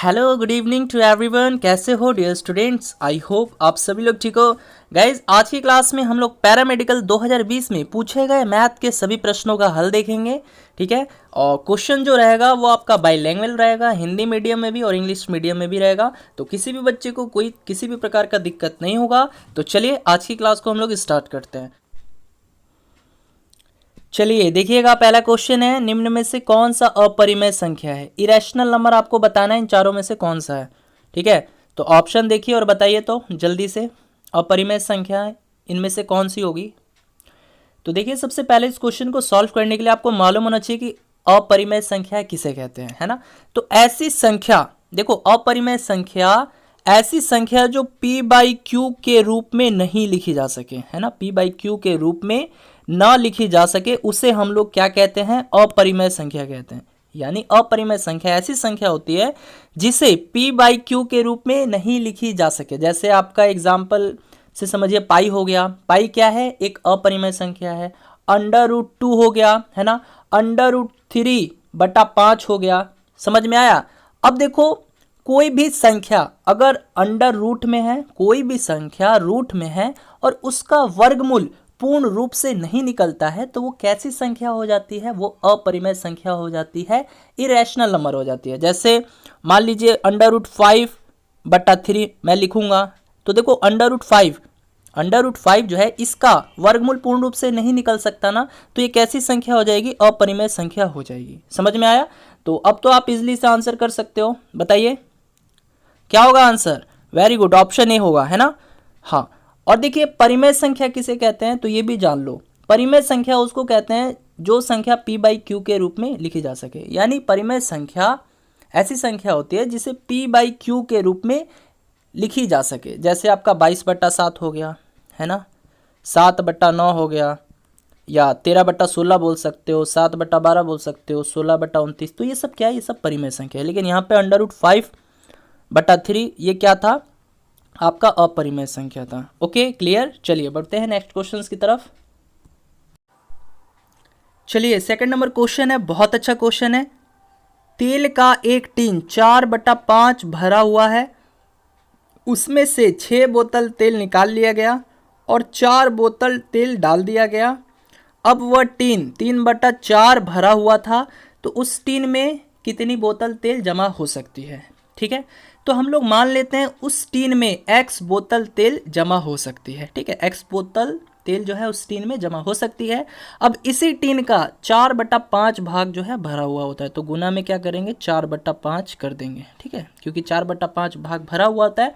Hello good evening to everyone. कैसे हो dear students? I hope आप सभी लोग ठीक हो। गाइज आज की क्लास में हम लोग पैरामेडिकल 2020 में पूछे गए मैथ के सभी प्रश्नों का हल देखेंगे। ठीक है, और क्वेश्चन जो रहेगा वो आपका बाईलैंग्वेज रहेगा, हिंदी मीडियम में भी और इंग्लिश मीडियम में भी रहेगा। तो किसी भी बच्चे को कोई किसी भी प्रकार का दिक्कत नहीं होगा। तो चलिए आज की क्लास को हम लोग स्टार्ट करते हैं। चलिए देखिएगा, पहला क्वेश्चन है, निम्न में से कौन सा अपरिमेय संख्या है? इरेशनल नंबर आपको बताना है इन चारों में से कौन सा है। ठीक है, तो ऑप्शन देखिए और बताइए तो जल्दी से, अपरिमेय संख्या है इनमें से कौन सी होगी? तो देखिए, सबसे पहले इस क्वेश्चन को सॉल्व करने के लिए आपको मालूम होना चाहिए कि अपरिमेय संख्या किसे कहते हैं, है ना। तो ऐसी संख्या, देखो अपरिमेय संख्या ऐसी संख्या जो p बाई क्यू के रूप में नहीं लिखी जा सके, है ना, p बाई क्यू के रूप में ना लिखी जा सके उसे हम लोग क्या कहते हैं? अपरिमेय संख्या कहते हैं। यानी अपरिमेय संख्या ऐसी संख्या होती है जिसे p बाई क्यू के रूप में नहीं लिखी जा सके। जैसे आपका एग्जाम्पल से समझिए, पाई हो गया। पाई क्या है? एक अपरिमेय संख्या है। अंडर रूट 2 हो गया, है ना। अंडर रूट 3/5 हो गया। समझ में आया? अब देखो, कोई भी संख्या अगर अंडर रूट में है, कोई भी संख्या रूट में है और उसका वर्गमूल पूर्ण रूप से नहीं निकलता है, तो वो कैसी संख्या हो जाती है? वो अपरिमेय संख्या हो जाती है, इरेशनल नंबर हो जाती है। जैसे मान लीजिए अंडर रूट 5/3 मैं लिखूंगा, तो देखो अंडर रूट 5 जो है इसका वर्गमूल पूर्ण रूप से नहीं निकल सकता ना, तो ये कैसी संख्या हो जाएगी? अपरिमेय संख्या हो जाएगी। समझ में आया? तो अब तो आप इजिली से आंसर कर सकते हो। बताइए क्या होगा answer? Very good, option A होगा, है ना। हाँ, और देखिए परिमेय संख्या किसे कहते हैं तो ये भी जान लो। परिमेय संख्या उसको कहते हैं जो संख्या p बाई क्यू के रूप में लिखी जा सके। यानी परिमेय संख्या ऐसी संख्या होती है जिसे p बाई क्यू के रूप में लिखी जा सके। जैसे आपका 22/7 हो गया, है ना, 7/9 हो गया, या 13/16 बोल सकते हो, 7/12 बोल सकते हो, 16/29। तो ये सब क्या है? ये सब परिमेय संख्या है। लेकिन यहाँ पे अंडर रूट 5/3 ये क्या था? आपका अपरिमेय संख्या था। Okay, clear. चलिए बढ़ते हैं नेक्स्ट क्वेश्चंस की तरफ। चलिए सेकंड नंबर क्वेश्चन है, बहुत अच्छा क्वेश्चन है। तेल का एक टीन 4/5 भरा हुआ है, उसमें से 6 बोतल तेल निकाल लिया गया और 4 बोतल तेल डाल दिया गया। अब वह टीन 3/4 भरा हुआ था, तो उस टीन में कितनी बोतल तेल जमा हो सकती है? ठीक है, तो हम लोग मान लेते हैं उस टीन में x बोतल तेल जमा हो सकती है। ठीक है, x बोतल तेल जो है उस टीन में जमा हो सकती है। अब इसी टीन का 4/5 भाग जो है भरा हुआ होता है, तो गुना में क्या करेंगे? 4/5 कर देंगे। ठीक है, क्योंकि 4/5 भाग भरा हुआ होता है।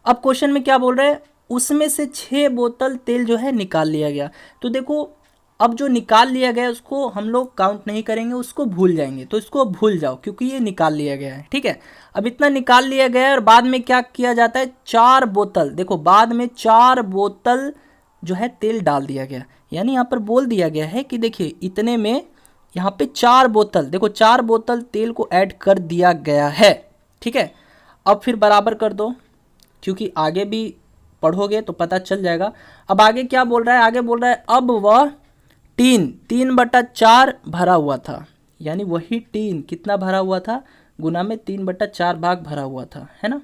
अब क्वेश्चन में क्या बोल रहे हैं? उसमें से 6 बोतल तेल जो है निकाल लिया गया। तो देखो, अब जो निकाल लिया गया उसको हम लोग काउंट नहीं करेंगे, उसको भूल जाएंगे। तो इसको भूल जाओ क्योंकि ये निकाल लिया गया है। ठीक है, अब इतना निकाल लिया गया है और बाद में क्या किया जाता है? 4 बोतल, देखो बाद में 4 बोतल जो है तेल डाल दिया गया। यानी यहाँ पर बोल दिया गया है कि देखिए इतने में यहाँ पे 4 बोतल, देखो 4 बोतल तेल को ऐड कर दिया गया है। ठीक है, अब फिर बराबर कर दो, क्योंकि आगे भी पढ़ोगे तो पता चल जाएगा। अब आगे क्या बोल रहा है? आगे बोल रहा है अब वह टीन 3/4 भरा हुआ था। यानी वही टीन कितना भरा हुआ था? गुना में 3/4 भाग भरा हुआ था, है ना।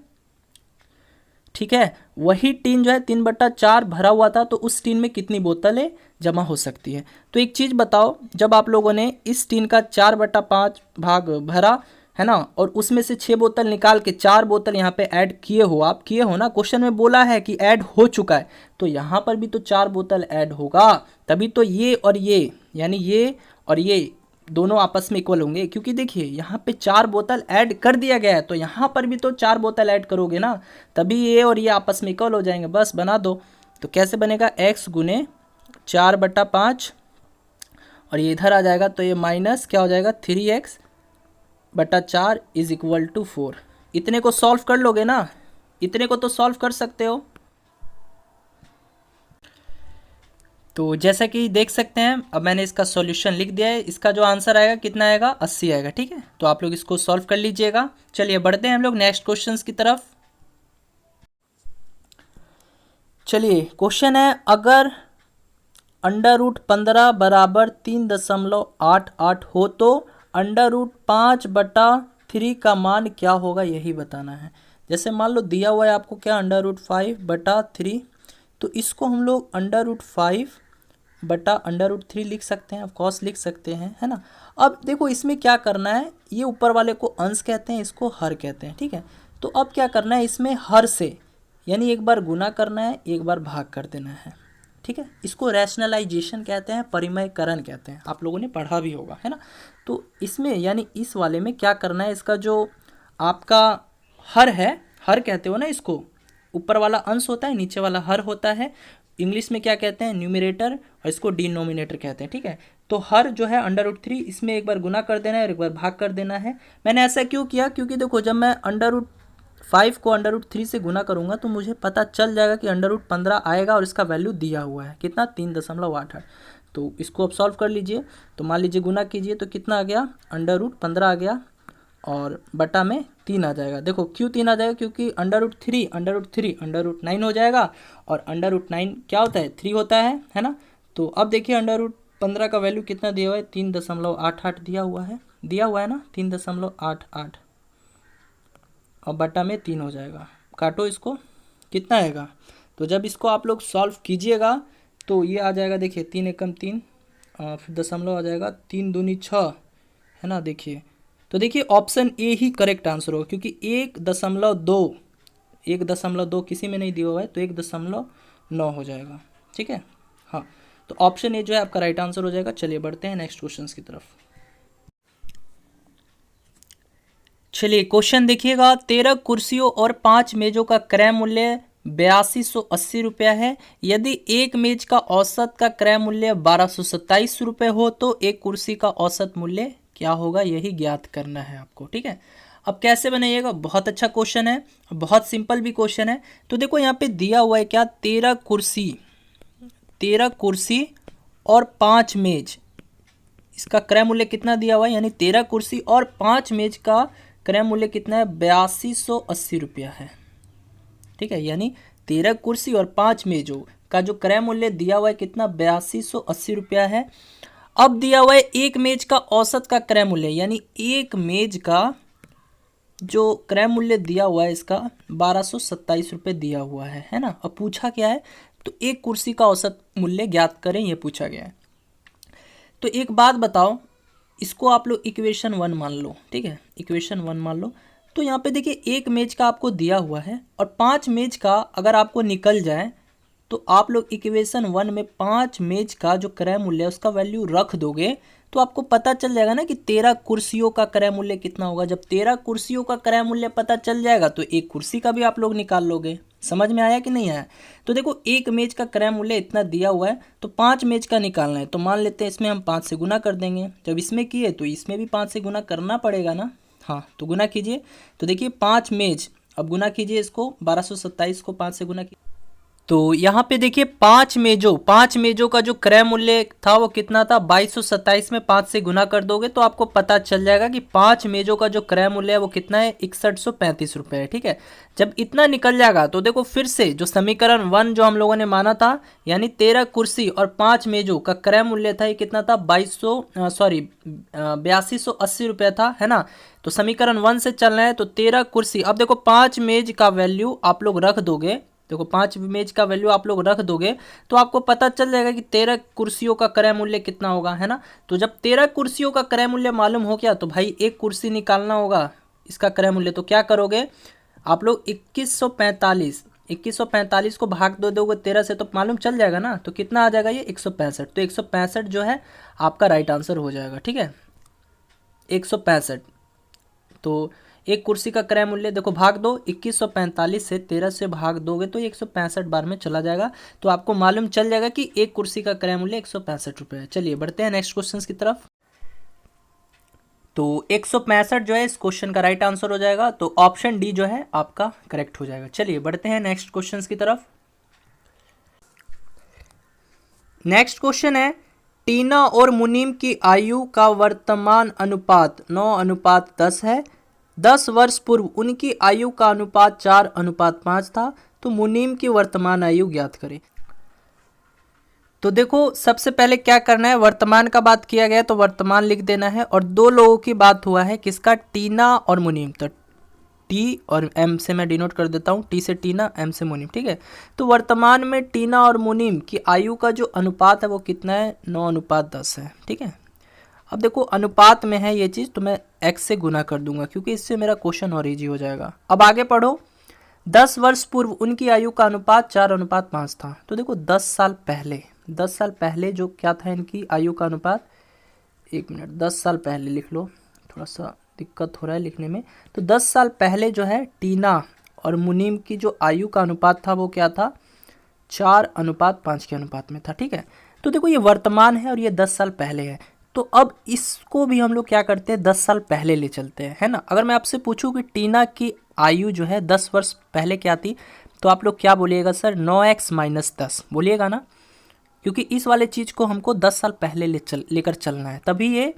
ठीक है, वही टीन जो है 3/4 भरा हुआ था, तो उस टीन में कितनी बोतलें जमा हो सकती है? तो एक चीज़ बताओ, जब आप लोगों ने इस टीन का 4/5 भाग भरा, है ना, और उसमें से 6 बोतल निकाल के 4 बोतल यहाँ पे ऐड किए हो, आप किए हो ना, क्वेश्चन में बोला है कि ऐड हो चुका है, तो यहाँ पर भी तो 4 बोतल ऐड होगा, तभी तो ये और ये, यानी ये और ये दोनों आपस में इक्वल होंगे। क्योंकि देखिए यहाँ पे 4 बोतल ऐड कर दिया गया है, तो यहाँ पर भी तो 4 बोतल ऐड करोगे ना, तभी ये और ये आपस में इक्वल हो जाएंगे। बस बना दो। तो कैसे बनेगा? x गुने 4/5 और ये इधर आ जाएगा, तो ये माइनस क्या हो जाएगा? 3x/4 is equal to 4। इतने को सॉल्व कर लोगे ना? इतने को तो सॉल्व कर सकते हो। तो जैसा कि देख सकते हैं, अब मैंने इसका सॉल्यूशन लिख दिया है। इसका जो आंसर आएगा कितना आएगा? 80 आएगा। ठीक है, तो आप लोग इसको सॉल्व कर लीजिएगा। चलिए बढ़ते हैं हम लोग नेक्स्ट क्वेश्चंस की तरफ। चलिए क्वेश्चन है, अगर अंडर रूट 15 = 3.88 हो तो अंडर रूट 5/3 3 का मान क्या होगा यही बताना है। जैसे मान लो दिया हुआ है आपको क्या, √5/3, तो इसको हम लोग √5/√3 लिख सकते हैं, ऑफकोर्स लिख सकते हैं, है ना। अब देखो इसमें क्या करना है, ये ऊपर वाले को अंश कहते हैं, इसको हर कहते हैं, ठीक है। तो अब क्या करना है, इसमें हर से यानी एक बार गुना करना है, एक बार भाग कर देना है, ठीक है। इसको रैशनलाइजेशन कहते हैं, परिमयकरण कहते हैं, आप लोगों ने पढ़ा भी होगा, है ना। तो इसमें यानी इस वाले में क्या करना है, इसका जो आपका हर है, हर कहते हो ना इसको, ऊपर वाला अंश होता है, नीचे वाला हर होता है, इंग्लिश में क्या कहते हैं, न्यूमरेटर, और इसको डिनोमिनेटर कहते हैं, ठीक है। तो हर जो है √3, इसमें एक बार गुना कर देना है और एक बार भाग कर देना है। मैंने ऐसा क्यों किया, क्योंकि देखो जब मैं √5 को √3 से गुना करूंगा तो मुझे पता चल जाएगा कि √15 आएगा, और इसका वैल्यू दिया हुआ है कितना, 3.88। तो इसको अब सॉल्व कर लीजिए, तो मान लीजिए गुना कीजिए तो कितना आ गया, √15 आ गया, और बटा में 3 आ जाएगा। देखो क्यों 3 आ जाएगा, क्योंकि √3 √9 हो जाएगा, और √9 क्या होता है, 3 होता है ना। तो अब देखिए √15 का वैल्यू कितना दिया हुआ है, 3.88 दिया हुआ है ना, 3.88, और बटा में 3 हो जाएगा। काटो इसको, कितना आएगा, तो जब इसको आप लोग सॉल्व कीजिएगा तो ये आ जाएगा, देखिए 3 एकम 3, फिर दशमलव आ जाएगा, 3 दूनी 6, है ना। देखिए तो देखिए option A he correct answer होगा, क्योंकि 1.2 किसी में नहीं दिया हुआ है, तो 1.9 हो जाएगा, ठीक है। हाँ, तो ऑप्शन ए जो है आपका राइट आंसर हो जाएगा। चलिए बढ़ते हैं नेक्स्ट क्वेश्चन की तरफ। चलिए क्वेश्चन देखिएगा, 13 कुर्सियों और 5 मेजों का क्रय मूल्य 8280 रुपया है। यदि एक मेज का औसत का क्रय मूल्य 1227 रुपये हो तो एक कुर्सी का औसत मूल्य क्या होगा, यही ज्ञात करना है आपको, ठीक है। अब कैसे बनाइएगा, बहुत अच्छा क्वेश्चन है, बहुत सिंपल भी क्वेश्चन है। तो देखो यहाँ पे दिया हुआ है क्या, 13 कुर्सी और 5 मेज, इसका क्रय मूल्य कितना दिया हुआ है, यानी 13 कुर्सी और 5 मेज का क्रय मूल्य कितना है, 8280 रुपया है, ठीक है। यानी 13 कुर्सी और 5 मेजों का जो क्रय मूल्य दिया हुआ है कितना, 8280 रुपया है। अब दिया हुआ है एक मेज का औसत का क्रय मूल्य, यानी एक मेज का जो क्रय मूल्य दिया हुआ है इसका 1227 रुपये दिया हुआ है ना। अब पूछा क्या है, तो एक कुर्सी का औसत मूल्य ज्ञात करें, यह पूछा गया है। तो एक बात बताओ, इसको आप लोग इक्वेशन 1 मान लो, ठीक है, इक्वेशन 1 मान लो। तो यहाँ पे देखिए एक मेज का आपको दिया हुआ है, और 5 मेज का अगर आपको निकल जाए तो आप लोग इक्वेशन 1 में 5 मेज का जो क्रय मूल्य है उसका वैल्यू रख दोगे, तो आपको पता चल जाएगा ना कि 13 कुर्सियों का क्रय मूल्य कितना होगा। जब 13 कुर्सियों का क्रय मूल्य पता चल जाएगा तो एक कुर्सी का भी आप लोग निकाल लोगे। समझ में आया कि नहीं आया। तो देखो एक मेज का क्रय मूल्य इतना दिया हुआ है, तो 5 मेज का निकालना है, तो मान लेते हैं इसमें हम 5 से गुना कर देंगे। जब इसमें किए तो इसमें भी 5 से गुना करना पड़ेगा ना। हाँ, तो गुना कीजिए, तो देखिए 5 मेज, अब गुना कीजिए इसको, 1227 को 5 से गुना कीजिए, तो यहाँ पे देखिए 5 मेजों का जो क्रय मूल्य था वो कितना था, 2227 में 5 से गुना कर दोगे तो आपको पता चल जाएगा कि 5 मेजों का जो क्रय मूल्य है वो कितना है, 6135 रुपये है, ठीक है। जब इतना निकल जाएगा तो देखो फिर से जो समीकरण 1 जो हम लोगों ने माना था, यानी 13 कुर्सी और 5 मेजों का क्रय मूल्य था, ये कितना था, 8280 रुपये था, है ना। तो समीकरण 1 से चलना है, तो 13 कुर्सी, अब देखो 5 मेज का वैल्यू आप लोग रख दोगे, देखो 5 मेज का वैल्यू आप लोग रख दोगे तो आपको पता चल जाएगा कि 13 कुर्सियों का क्रय मूल्य कितना होगा, है ना। तो जब 13 कुर्सियों का क्रय मूल्य मालूम हो गया तो भाई एक कुर्सी निकालना होगा इसका क्रय मूल्य। तो क्या करोगे आप लोग, 2145 को भाग दो दोगे 13 से तो मालूम चल जाएगा ना। तो कितना आ जाएगा ये, 165। तो 165 जो है आपका राइट आंसर हो जाएगा, ठीक है, 165। तो एक कुर्सी का क्रय मूल्य देखो भाग दो, 2145 से 13 से भाग दोगे तो 165 बार में चला जाएगा, तो आपको मालूम चल जाएगा कि एक कुर्सी का क्रय मूल्य 165 रुपये है। चलिए बढ़ते हैं नेक्स्ट क्वेश्चन की तरफ। तो 165 जो है इस क्वेश्चन का राइट आंसर हो जाएगा, तो ऑप्शन डी जो है आपका करेक्ट हो जाएगा। चलिए बढ़ते हैं नेक्स्ट क्वेश्चन की तरफ। नेक्स्ट क्वेश्चन है, टीना और मुनीम की आयु का वर्तमान अनुपात 9:10 है। 10 वर्ष पूर्व उनकी आयु का अनुपात 4:5 था। तो मुनीम की वर्तमान आयु ज्ञात करें। तो देखो सबसे पहले क्या करना है, वर्तमान का बात किया गया तो वर्तमान लिख देना है, और दो लोगों की बात हुआ है, किसका, टीना और मुनीम। तो टी और एम से मैं डिनोट कर देता हूँ, टी से टीना, एम से मुनीम, ठीक है। तो वर्तमान में टीना और मुनीम की आयु का जो अनुपात है वो कितना है, 9:10 है, ठीक है। अब देखो अनुपात में है ये चीज़, तो मैं x से गुना कर दूंगा क्योंकि इससे मेरा क्वेश्चन और ईजी हो जाएगा। अब आगे पढ़ो, 10 वर्ष पूर्व उनकी आयु का अनुपात 4:5 था। तो देखो 10 साल पहले जो क्या था इनकी आयु का अनुपात, 1 मिनट, 10 साल पहले लिख लो, थोड़ा सा दिक्कत हो रहा है लिखने में। तो 10 साल पहले जो है टीना और मुनीम की जो आयु का अनुपात था वो क्या था, 4:5 के अनुपात में था, ठीक है। तो देखो ये वर्तमान है और ये 10 साल पहले है, तो अब इसको भी हम लोग क्या करते हैं, 10 साल पहले ले चलते हैं, है ना। अगर मैं आपसे पूछूं कि टीना की आयु जो है 10 वर्ष पहले क्या थी, तो आप लोग क्या बोलिएगा सर, 9x - 10 बोलिएगा ना, क्योंकि इस वाले चीज़ को हमको 10 साल पहले लेकर चलना है, तभी ये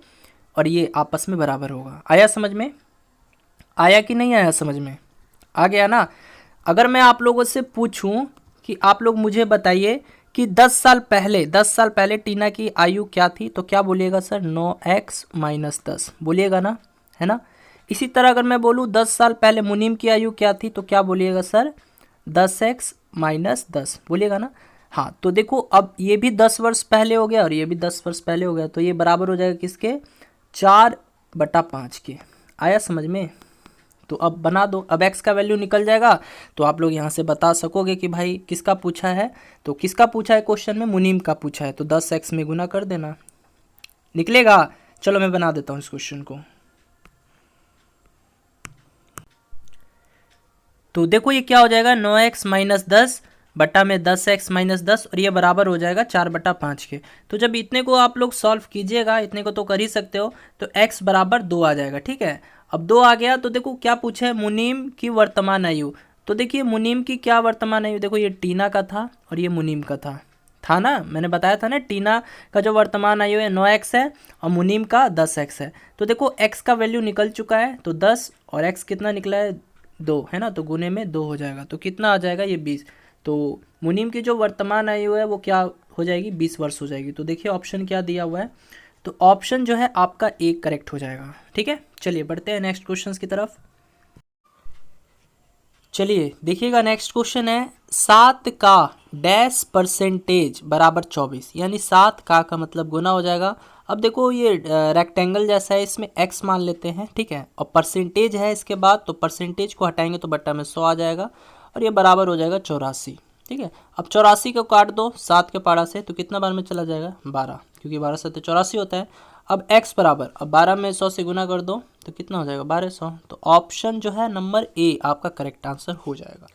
और ये आपस में बराबर होगा। आया समझ में, आया कि नहीं आया समझ में, आ गया ना। अगर मैं आप लोगों से पूछूं कि आप लोग मुझे बताइए कि 10 साल पहले टीना की आयु क्या थी, तो क्या बोलिएगा सर, 9x - 10 बोलिएगा ना, है ना। इसी तरह अगर मैं बोलूँ 10 साल पहले मुनीम की आयु क्या थी, तो क्या बोलिएगा सर, 10x - 10 बोलिएगा ना। हाँ, तो देखो अब ये भी 10 वर्ष पहले हो गया और ये भी 10 वर्ष पहले हो गया, तो ये बराबर हो जाएगा किसके, 4/5 के। आया समझ में। तो अब बना दो, अब x का वैल्यू निकल जाएगा, तो आप लोग यहाँ से बता सकोगे कि भाई किसका पूछा है। तो किसका पूछा है क्वेश्चन में, मुनीम का पूछा है, तो 10x में गुना कर देना, निकलेगा। चलो मैं बना देता हूँ इस क्वेश्चन को। तो देखो ये क्या हो जाएगा, 9x - 10 बटा में 10x - 10, और ये बराबर हो जाएगा 4/5 के। तो जब इतने को आप लोग सॉल्व कीजिएगा, इतने को तो कर ही सकते हो, तो x बराबर 2 आ जाएगा, ठीक है। अब 2 आ गया, तो देखो क्या पूछा है, मुनीम की वर्तमान आयु। तो देखिए मुनीम की क्या वर्तमान आयु, देखो ये टीना का था और ये मुनीम का था ना, मैंने बताया था ना, टीना का जो वर्तमान आयु है 9x है और मुनीम का 10x है। तो देखो x का वैल्यू निकल चुका है, तो 10 और x कितना निकला है, 2, है ना, तो गुने में 2 हो जाएगा, तो कितना आ जाएगा, ये 20। तो मुनीम की जो वर्तमान आयु है वो क्या हो जाएगी, 20 वर्ष हो जाएगी। तो देखिए ऑप्शन क्या दिया हुआ है, तो ऑप्शन जो है आपका एक करेक्ट हो जाएगा, ठीक है। चलिए बढ़ते हैं नेक्स्ट क्वेश्चन की तरफ। चलिए देखिएगा नेक्स्ट क्वेश्चन है, 7 का डैश परसेंटेज बराबर 24, यानी 7 का मतलब गुना हो जाएगा। अब देखो ये रेक्टेंगल जैसा है, इसमें x मान लेते हैं, ठीक है, और परसेंटेज है इसके बाद, तो परसेंटेज को हटाएंगे तो बट्टा में 100 आ जाएगा, और ये बराबर हो जाएगा 84, ठीक है। अब 84 को काट दो 7 के पारा से, तो कितना बार में चला जाएगा, 12, क्योंकि 12 से 84 होता है। अब x बराबर, अब 12 में 100 से गुना कर दो तो कितना हो जाएगा, 1200। तो ऑप्शन जो है नंबर ए आपका करेक्ट आंसर हो जाएगा।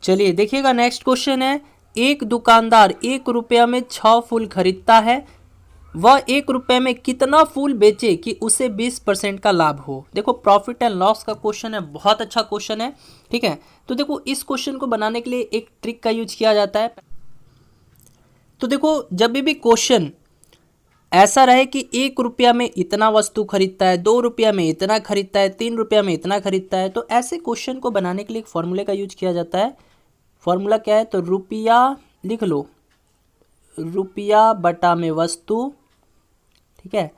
चलिए देखिएगा नेक्स्ट क्वेश्चन है, एक दुकानदार 1 रुपया में 6 फूल खरीदता है, वह 1 रुपये में कितना फूल बेचे कि उसे 20% का लाभ हो। देखो प्रॉफिट एंड लॉस का क्वेश्चन है, बहुत अच्छा क्वेश्चन है, ठीक है। तो देखो इस क्वेश्चन को बनाने के लिए एक ट्रिक का यूज किया जाता है। तो देखो जब भी क्वेश्चन ऐसा रहे कि 1 रुपया में इतना वस्तु खरीदता है, 2 रुपया में इतना खरीदता है, 3 रुपया में इतना खरीदता है, तो ऐसे क्वेश्चन को बनाने के लिए एक फॉर्मूले का यूज किया जाता है। फॉर्मूला क्या है, तो रुपया लिख लो, रुपया बटा में वस्तु, ठीक है,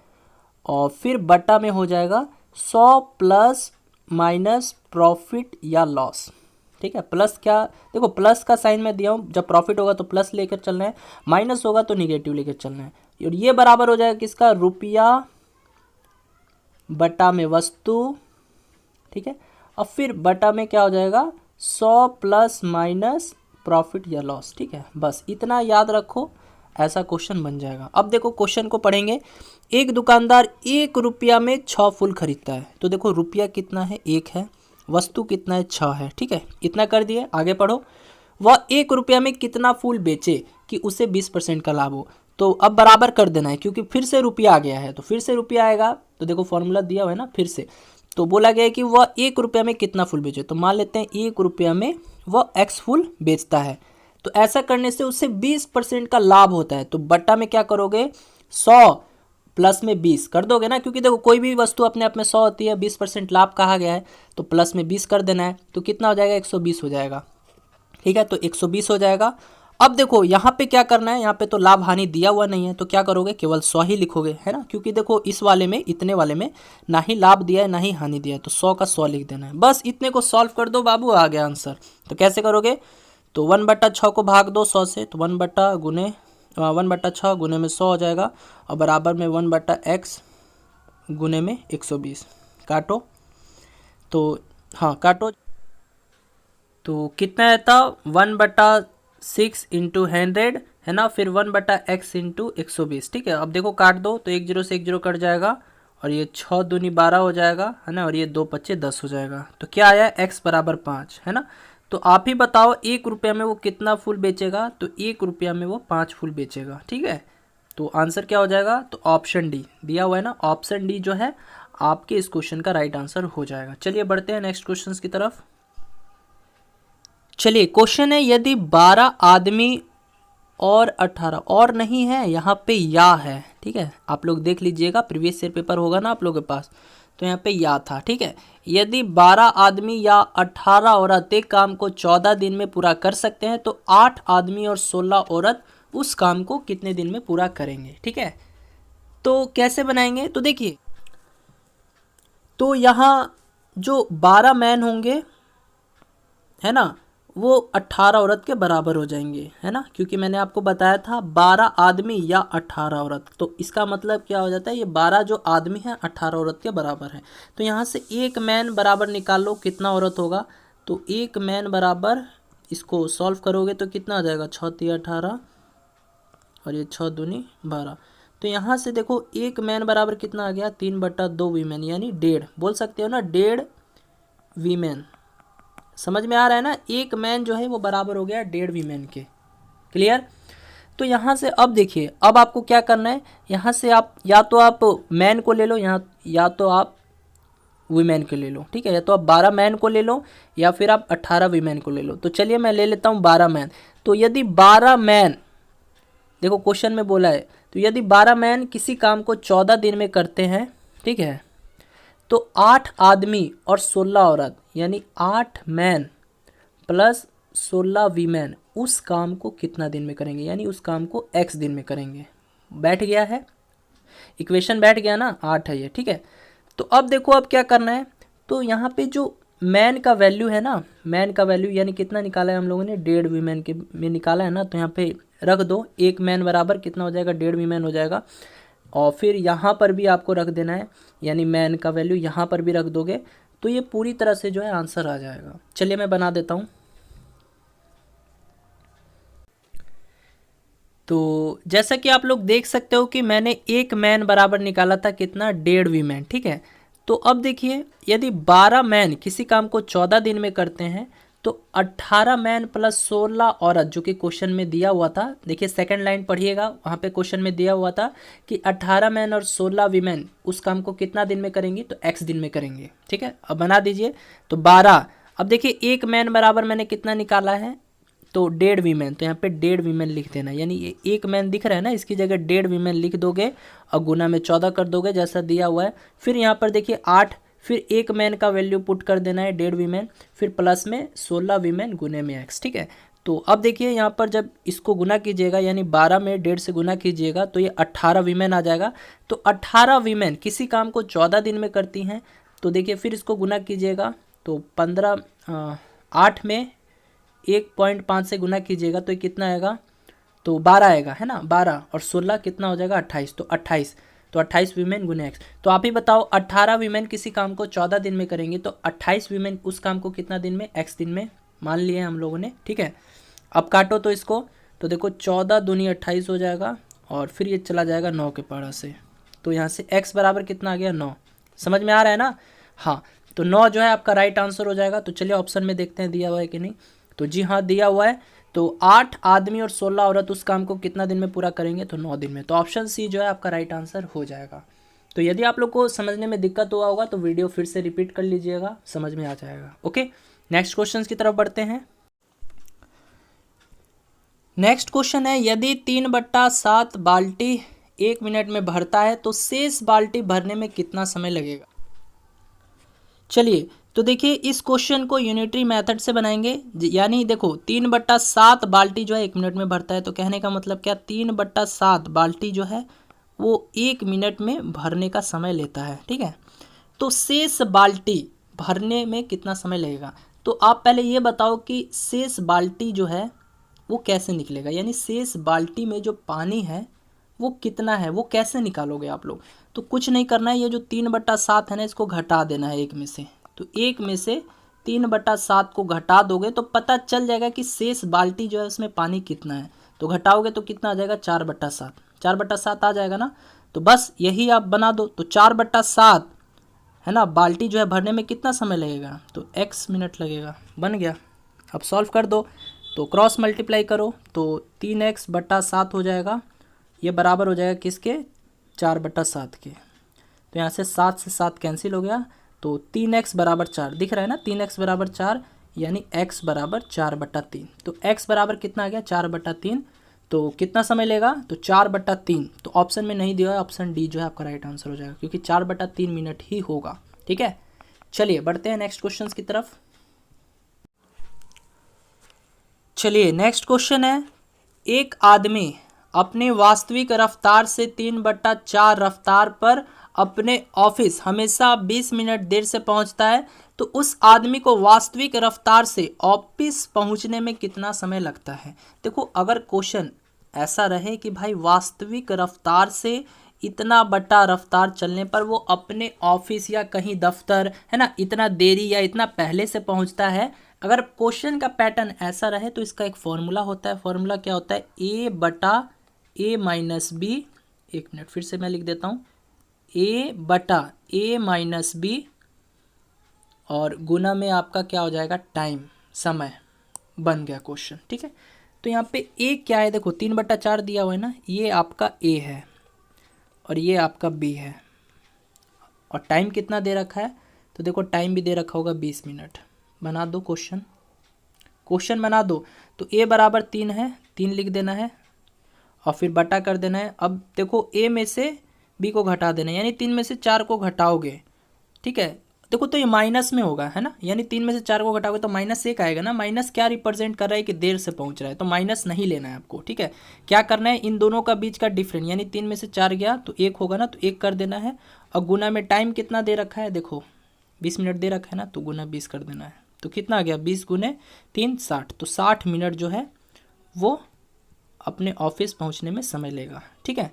और फिर बटा में हो जाएगा 100 प्लस माइनस प्रॉफिट या लॉस, ठीक है। प्लस क्या, देखो प्लस का साइन मैं दिया हूँ, जब प्रॉफिट होगा तो प्लस लेकर चलना है, माइनस होगा तो निगेटिव लेकर चलना है, और ये बराबर हो जाएगा किसका, रुपया बटा में वस्तु, ठीक है, और फिर बटा में क्या हो जाएगा, 100 प्लस माइनस प्रॉफिट या लॉस, ठीक है। बस इतना याद रखो, ऐसा क्वेश्चन बन जाएगा। अब देखो क्वेश्चन को पढ़ेंगे, एक दुकानदार 1 रुपया में 6 फूल खरीदता है। तो देखो रुपया कितना है, 1 है, वस्तु कितना है, 6 है, ठीक है, इतना कर दिए। आगे पढ़ो, वह 1 रुपया में कितना फूल बेचे कि उसे 20% का लाभ हो। तो अब बराबर कर देना है, क्योंकि फिर से रुपया आ गया है, तो फिर से रुपया आएगा, तो देखो फॉर्मूला दिया हुआ है ना, फिर से तो बोला गया है कि वह 1 रुपया में कितना फूल बेचे, तो मान लेते हैं 1 रुपया में वह x फूल बेचता है, तो ऐसा करने से उससे 20% का लाभ होता है। तो बट्टा में क्या करोगे, 100 प्लस में 20 कर दोगे ना, क्योंकि देखो कोई भी वस्तु अपने आप में 100 होती है, 20% लाभ कहा गया है, तो प्लस में 20 कर देना है, तो कितना हो जाएगा, 120 हो जाएगा, ठीक है। तो 120 हो जाएगा। अब देखो यहाँ पे क्या करना है, यहाँ पे तो लाभ हानि दिया हुआ नहीं है, तो क्या करोगे, केवल 100 ही लिखोगे, है ना, क्योंकि देखो इस वाले में, इतने वाले में ना ही लाभ दिया है ना ही हानि दिया है, तो 100 का 100 लिख देना है। बस इतने को सॉल्व कर दो बाबू, आ गया आंसर। तो कैसे करोगे, तो 1/6 को भाग दो 100 से, तो 1/6 गुने में 100 हो जाएगा, और बराबर में 1/x गुने में 120। काटो, तो हाँ काटो, तो कितना रहता, 1/6 इंटू 100, है ना, फिर 1/x इंटू 120। ठीक है, अब देखो काट दो, तो 1 0 से 1 0 कट जाएगा, और ये 6 दूनी 12 हो जाएगा, है ना, और ये 2 5 10 हो जाएगा। तो क्या आया, x बराबर 5, है ना। तो आप ही बताओ 1 रुपया में वो कितना फूल बेचेगा, तो 1 रुपया में वो 5 फूल बेचेगा। ठीक है, तो आंसर क्या हो जाएगा, तो ऑप्शन डी दिया हुआ है ना, ऑप्शन डी जो है आपके इस क्वेश्चन का राइट आंसर हो जाएगा। चलिए बढ़ते हैं नेक्स्ट क्वेश्चन की तरफ। चलिए क्वेश्चन है, यदि 12 आदमी और 18, और नहीं है यहाँ पे या है, ठीक है, आप लोग देख लीजिएगा, प्रीवियस ईयर पेपर होगा ना आप लोगों के पास, तो यहाँ पे या था। ठीक है, यदि 12 आदमी या 18 औरत एक काम को 14 दिन में पूरा कर सकते हैं, तो 8 आदमी और 16 औरत उस काम को कितने दिन में पूरा करेंगे। ठीक है, तो कैसे बनाएंगे, तो देखिए, तो यहाँ जो 12 मैन होंगे, है ना, वो 18 औरत के बराबर हो जाएंगे, है ना, क्योंकि मैंने आपको बताया था 12 आदमी या 18 औरत, तो इसका मतलब क्या हो जाता है, ये 12 जो आदमी हैं 18 औरत के बराबर है। तो यहाँ से एक मैन बराबर निकाल लो, कितना औरत होगा, तो एक मैन बराबर, इसको सॉल्व करोगे तो कितना आ जाएगा, 6 3 18, और ये 6 दूनी 12। तो यहाँ से देखो एक मैन बराबर कितना आ गया, 3/2 वीमेन, यानी 1.5, बोल सकते हो ना, 1.5 वीमेन। समझ में आ रहा है ना, एक मैन जो है वो बराबर हो गया 1.5 वीमेन के। क्लियर। तो यहाँ से अब देखिए, अब आपको क्या करना है, यहाँ से आप या तो आप मैन को ले लो यहाँ, या तो आप वीमेन को ले लो। ठीक है, या तो आप 12 मैन को ले लो, या फिर आप 18 वीमेन को ले लो। तो चलिए मैं ले लेता हूँ 12 मैन। तो यदि 12 मैन, देखो क्वेश्चन में बोला है, तो यदि 12 मैन किसी काम को 14 दिन में करते हैं, ठीक है, तो 8 आदमी और 16 औरत, यानी 8 मैन प्लस 16 वीमेन उस काम को कितना दिन में करेंगे, यानी उस काम को x दिन में करेंगे। बैठ गया है, इक्वेशन बैठ गया ना, 8 है ये। ठीक है, तो अब देखो अब क्या करना है, तो यहाँ पे जो मैन का वैल्यू है ना, मैन का वैल्यू यानी कितना निकाला है हम लोगों ने, 1.5 वीमेन के में निकाला है ना, तो यहाँ पे रख दो, एक मैन बराबर कितना हो जाएगा, 1.5 वीमेन हो जाएगा, और फिर यहाँ पर भी आपको रख देना है, यानी मैन का वैल्यू यहाँ पर भी रख दोगे, तो ये पूरी तरह से जो है आंसर आ जाएगा। चलिए मैं बना देता हूँ। तो जैसा कि आप लोग देख सकते हो कि मैंने एक मैन बराबर निकाला था कितना, 1.5 वीमेन। ठीक है, तो अब देखिए, यदि 12 मैन किसी काम को 14 दिन में करते हैं, तो 18 मैन प्लस 16 औरत, जो कि क्वेश्चन में दिया हुआ था, देखिए सेकंड लाइन पढ़िएगा, वहाँ पे क्वेश्चन में दिया हुआ था कि 18 मैन और 16 वीमेन उस काम को कितना दिन में करेंगे, तो x दिन में करेंगे। ठीक है, अब बना दीजिए, तो 12, अब देखिए एक मैन बराबर मैंने कितना निकाला है, तो 1.5 वीमेन, तो यहाँ पे 1.5 वीमेन लिख देना, यानी ये एक मैन दिख रहा है ना, इसकी जगह 1.5 वीमेन लिख दोगे और गुना में 14 कर दोगे जैसा दिया हुआ है। फिर यहाँ पर देखिए 8, फिर एक मैन का वैल्यू पुट कर देना है 1.5 वीमेन, फिर प्लस में 16 वीमेन गुने में x। ठीक है, तो अब देखिए यहाँ पर जब इसको गुना कीजिएगा, यानी 12 में 1.5 से गुना कीजिएगा, तो ये 18 वीमेन आ जाएगा। तो 18 वीमेन किसी काम को 14 दिन में करती हैं, तो देखिए फिर इसको गुना कीजिएगा, तो 8 में 1.5 से गुना कीजिएगा, तो ये कितना आएगा, तो 12 आएगा, है ना, 12 और 16 कितना हो जाएगा, 28, तो 28 वीमेन गुने x। तो आप ही बताओ, 18 वीमेन किसी काम को 14 दिन में करेंगे, तो 28 वीमेन उस काम को कितना दिन में, x दिन में मान लिए हम लोगों ने। ठीक है, अब काटो तो इसको, तो देखो 14 दूनी 28 हो जाएगा, और फिर ये चला जाएगा 9 के पारा से, तो यहाँ से x बराबर कितना आ गया, 9। समझ में आ रहा है ना, हाँ, तो 9 जो है आपका राइट आंसर हो जाएगा। तो चलिए ऑप्शन में देखते हैं दिया हुआ है कि नहीं, तो जी हाँ दिया हुआ है। तो 8 आदमी और 16 औरत उस काम को कितना दिन में पूरा करेंगे, तो 9 दिन में। तो ऑप्शन सी जो है आपका राइट आंसर हो जाएगा। तो यदि आप लोग को समझने में दिक्कत हुआ होगा तो वीडियो फिर से रिपीट कर लीजिएगा, समझ में आ जाएगा। ओके, नेक्स्ट क्वेश्चन की तरफ बढ़ते हैं। नेक्स्ट क्वेश्चन है, यदि 3/7 बाल्टी 1 मिनट में भरता है, तो शेष बाल्टी भरने में कितना समय लगेगा। चलिए तो देखिए इस क्वेश्चन को यूनिटरी मेथड से बनाएंगे, यानी देखो 3/7 बाल्टी जो है 1 मिनट में भरता है। तो कहने का मतलब क्या, 3/7 बाल्टी जो है वो 1 मिनट में भरने का समय लेता है, ठीक है। तो शेष बाल्टी भरने में कितना समय लगेगा। तो आप पहले ये बताओ कि शेष बाल्टी जो है वो कैसे निकलेगा, यानी शेष बाल्टी में जो पानी है वो कितना है, वो कैसे निकालोगे आप लोग। तो कुछ नहीं करना है, ये जो 3/7 है ना इसको घटा देना है 1 में से। तो 1 में से 3/7 को घटा दोगे तो पता चल जाएगा कि शेष बाल्टी जो है उसमें पानी कितना है। तो घटाओगे तो कितना आ जाएगा, 4/7। 4/7 आ जाएगा ना। तो बस यही आप बना दो। तो 4/7 है ना, बाल्टी जो है भरने में कितना समय लगेगा, तो x मिनट लगेगा। बन गया। अब सॉल्व कर दो, तो क्रॉस मल्टीप्लाई करो तो 3x/7 हो जाएगा। ये बराबर हो जाएगा किसके, 4/7 के। तो यहाँ से 7 से 7 कैंसिल हो गया। तो 3x बराबर 4 दिख रहा है ना, 3x बराबर 4 यानी x बराबर 4/3। तो x बराबर कितना आ गया, 4/3। तो कितना समय लेगा, तो 4/3। तो ऑप्शन में नहीं दिया है, ऑप्शन डी जो है आपका राइट आंसर हो जाएगा, क्योंकि 4/3 मिनट ही होगा, ठीक है। चलिए बढ़ते हैं नेक्स्ट क्वेश्चन की तरफ। चलिए नेक्स्ट क्वेश्चन है, एक आदमी अपनी वास्तविक रफ्तार से 3/4 रफ्तार पर अपने ऑफिस हमेशा 20 मिनट देर से पहुंचता है। तो उस आदमी को वास्तविक रफ्तार से ऑफिस पहुंचने में कितना समय लगता है। देखो अगर क्वेश्चन ऐसा रहे कि भाई वास्तविक रफ्तार से इतना बड़ा रफ्तार चलने पर वो अपने ऑफिस या कहीं दफ्तर है ना इतना देरी या इतना पहले से पहुंचता है, अगर क्वेश्चन का पैटर्न ऐसा रहे तो इसका एक फॉर्मूला होता है। फॉर्मूला क्या होता है, a/a-b। एक मिनट फिर से मैं लिख देता हूँ, a/a-b और गुना में आपका क्या हो जाएगा, टाइम, समय। बन गया क्वेश्चन, ठीक है। तो यहाँ पे a क्या है, देखो 3/4 दिया हुआ है ना, ये आपका a है और ये आपका b है। और टाइम कितना दे रखा है, तो देखो टाइम भी दे रखा होगा 20 मिनट। बना दो क्वेश्चन बना दो। तो a बराबर 3 है, 3 लिख देना है और फिर बटा कर देना है। अब देखो a में से b को घटा देना है, यानी 3 में से 4 को घटाओगे, ठीक है। देखो तो ये माइनस में होगा है ना, यानी 3 में से 4 को घटाओगे तो -1 आएगा ना। माइनस क्या रिप्रेजेंट कर रहा है कि देर से पहुंच रहा है, तो माइनस नहीं लेना है आपको, ठीक है। क्या करना है, इन दोनों का बीच का डिफरेंस, यानी 3 में से 4 गया तो 1 होगा ना, तो 1 कर देना है। और गुना में टाइम कितना दे रखा है, देखो 20 मिनट दे रखा है ना, तो गुना 20 कर देना है। तो कितना आ गया, 20 गुने 3 60। तो 60 मिनट जो है वो अपने ऑफिस पहुंचने में समय लेगा, ठीक है।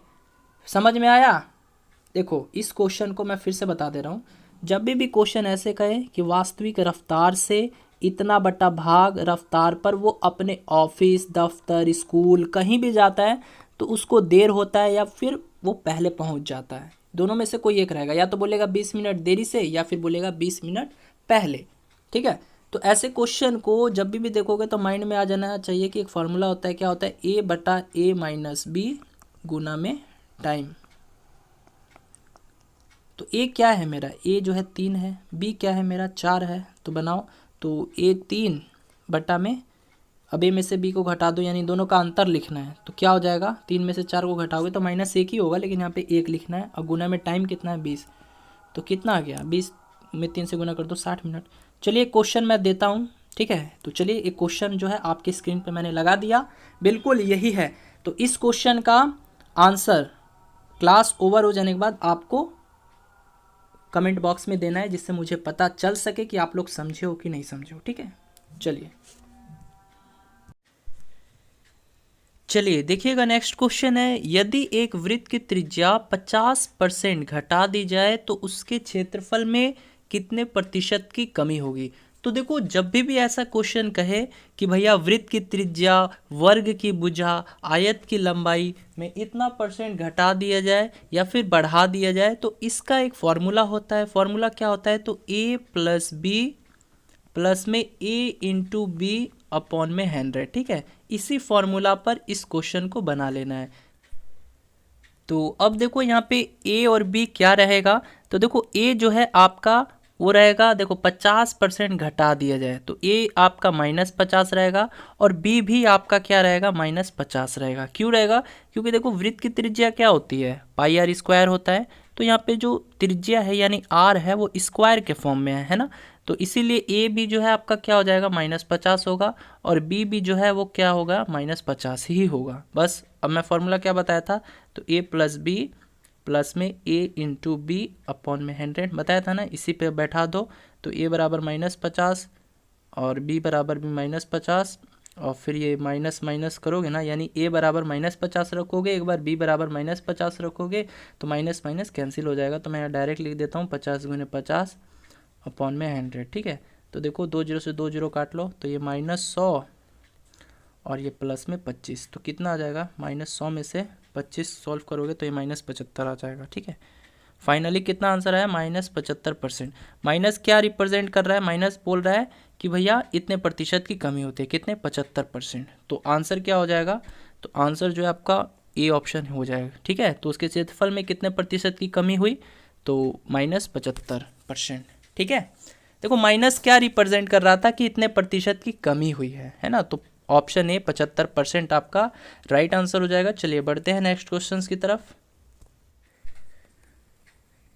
समझ में आया। देखो इस क्वेश्चन को मैं फिर से बता दे रहा हूँ, जब भी क्वेश्चन ऐसे कहे कि वास्तविक रफ्तार से इतना बड़ा भाग रफ्तार पर वो अपने ऑफिस दफ्तर स्कूल कहीं भी जाता है तो उसको देर होता है या फिर वो पहले पहुंच जाता है, दोनों में से कोई एक रहेगा। या तो बोलेगा 20 मिनट देरी से या फिर बोलेगा 20 मिनट पहले, ठीक है। तो ऐसे क्वेश्चन को जब भी देखोगे तो माइंड में आ जाना चाहिए कि एक फार्मूला होता है, क्या होता है, a/a-b गुना में टाइम। तो a क्या है मेरा, a जो है 3 है, b क्या है मेरा 4 है। तो बनाओ, तो a 3 बटा में, अब a में से b को घटा दो, यानी दोनों का अंतर लिखना है। तो क्या हो जाएगा, 3 में से 4 को घटाओगे तो -1 ही होगा, लेकिन यहाँ पे 1 लिखना है। और गुना में टाइम कितना है 20। तो कितना आ गया, 20 में 3 से गुना कर दो 60 मिनट। चलिए क्वेश्चन मैं देता हूँ, ठीक है। तो चलिए एक क्वेश्चन जो है आपकी स्क्रीन पर मैंने लगा दिया, बिल्कुल यही है। तो इस क्वेश्चन का आंसर क्लास ओवर हो जाने के बाद आपको कमेंट बॉक्स में देना है, जिससे मुझे पता चल सके कि आप लोग समझे हो कि नहीं समझे हो, ठीक है। चलिए देखिएगा नेक्स्ट क्वेश्चन है, यदि एक वृत्त की त्रिज्या 50% घटा दी जाए तो उसके क्षेत्रफल में कितने प्रतिशत की कमी होगी। तो देखो जब भी ऐसा क्वेश्चन कहे कि भैया वृत्त की त्रिज्या, वर्ग की भुजा, आयत की लंबाई में इतना % घटा दिया जाए या फिर बढ़ा दिया जाए, तो इसका एक फॉर्मूला होता है। फॉर्मूला क्या होता है, तो a + b प्लस में a × b अपॉन में 100, ठीक है। इसी फॉर्मूला पर इस क्वेश्चन को बना लेना है। तो अब देखो यहाँ पे a और b क्या रहेगा, तो देखो a जो है आपका वो रहेगा, देखो 50% घटा दिया जाए तो a आपका -50 रहेगा और b भी आपका क्या रहेगा, -50 रहेगा। क्यों रहेगा, क्योंकि देखो वृत्त की त्रिज्या क्या होती है, πr² होता है। तो यहाँ पे जो त्रिज्या है यानी आर है वो स्क्वायर के फॉर्म में है ना, तो इसीलिए ए भी जो है आपका क्या हो जाएगा -50 होगा, और बी भी जो है वो क्या होगा -50 ही होगा। बस अब मैं फॉर्मूला क्या बताया था, तो ए प्लस बी प्लस में ए इंटू बी अपॉन में 100 बताया था ना, इसी पे बैठा दो, तो ए बराबर -50 और बी बराबर भी -50, और फिर ये माइनस माइनस करोगे ना, यानी ए बराबर -50 रखोगे, एक बार बी बराबर -50 रखोगे तो माइनस माइनस कैंसिल हो जाएगा। तो मैं यहाँ डायरेक्ट लिख देता हूँ 50 × 50 अपॉन में 100, ठीक है। तो देखो 2 0 से 2 0 काट लो, तो ये -100 और ये प्लस में 25, तो कितना आ जाएगा -100 में से 25 सॉल्व करोगे तो ये -75 आ जाएगा, ठीक है। फाइनली कितना आंसर आया -75%। माइनस क्या रिप्रेजेंट कर रहा है, माइनस बोल रहा है कि भैया इतने प्रतिशत की कमी होती है, कितने 75%। तो आंसर क्या हो जाएगा, तो आंसर जो है आपका ए ऑप्शन हो जाएगा, ठीक है। तो उसके क्षेत्रफल में कितने प्रतिशत की कमी हुई, तो -75%, ठीक है। देखो माइनस क्या रिप्रेजेंट कर रहा था कि इतने प्रतिशत की कमी हुई है ना, तो ऑप्शन ए 75% आपका राइट आंसर हो जाएगा। चलिए बढ़ते हैं नेक्स्ट क्वेश्चन की तरफ।